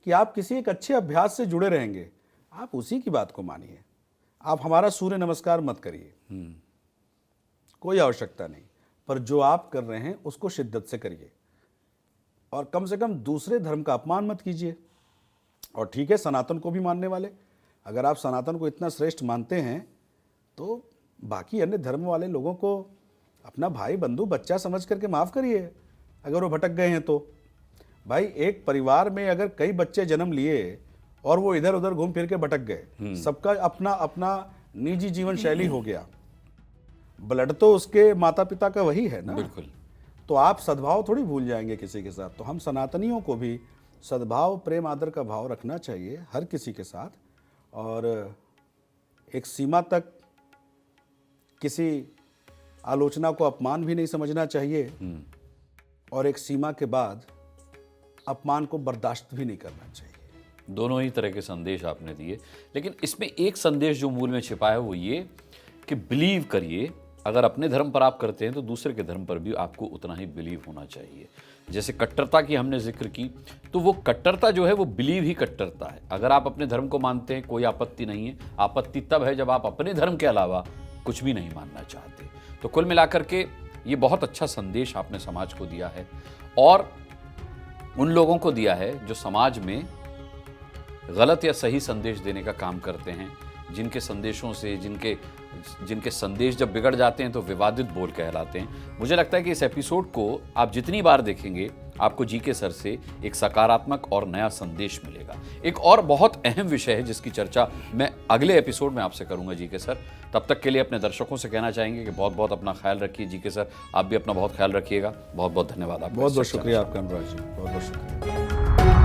कि आप किसी एक अच्छे अभ्यास से जुड़े रहेंगे, आप उसी की बात को मानिए। आप हमारा सूर्य नमस्कार मत करिए, कोई आवश्यकता नहीं, पर जो आप कर रहे हैं उसको शिद्दत से करिए, और कम से कम दूसरे धर्म का अपमान मत कीजिए। और ठीक है, सनातन को भी मानने वाले, अगर आप सनातन को इतना श्रेष्ठ मानते हैं तो बाकी अन्य धर्म वाले लोगों को अपना भाई, बंधु, बच्चा समझ करके माफ़ करिए अगर वो भटक गए हैं तो। भाई, एक परिवार में अगर कई बच्चे जन्म लिए और वो इधर उधर घूम फिर के भटक गए, सबका अपना अपना निजी जीवन शैली हो गया, ब्लड तो उसके माता पिता का वही है ना। बिल्कुल। तो आप सद्भाव थोड़ी भूल जाएंगे किसी के साथ। तो हम सनातनियों को भी सद्भाव, प्रेम, आदर का भाव रखना चाहिए हर किसी के साथ, और एक सीमा तक किसी आलोचना को अपमान भी नहीं समझना चाहिए और एक सीमा के बाद अपमान को बर्दाश्त भी नहीं करना चाहिए। दोनों ही तरह के संदेश आपने दिए, लेकिन इसमें एक संदेश जो मूल में छिपा है वो ये कि बिलीव करिए, अगर अपने धर्म पर आप करते हैं तो दूसरे के धर्म पर भी आपको उतना ही बिलीव होना चाहिए। जैसे कट्टरता की हमने जिक्र की, तो वो कट्टरता जो है वो बिलीव ही कट्टरता है। अगर आप अपने धर्म को मानते हैं कोई आपत्ति नहीं है, आपत्ति तब है जब आप अपने धर्म के अलावा कुछ भी नहीं मानना चाहते। तो कुल मिलाकर के ये बहुत अच्छा संदेश आपने समाज को दिया है और उन लोगों को दिया है जो समाज में गलत या सही संदेश देने का काम करते हैं, जिनके संदेशों से जिनके संदेश जब बिगड़ जाते हैं तो विवादित बोल कहलाते हैं। मुझे लगता है कि इस एपिसोड को आप जितनी बार देखेंगे आपको जीके सर से एक सकारात्मक और नया संदेश मिलेगा। एक और बहुत अहम विषय है जिसकी चर्चा मैं अगले एपिसोड में आपसे करूंगा जीके सर। तब तक के लिए अपने दर्शकों से कहना चाहेंगे कि बहुत बहुत अपना ख्याल रखिए। जीके सर, आप भी अपना बहुत ख्याल रखिएगा। बहुत बहुत धन्यवाद आपका। बहुत बहुत शुक्रिया आपका अनुराग जी, बहुत बहुत शुक्रिया।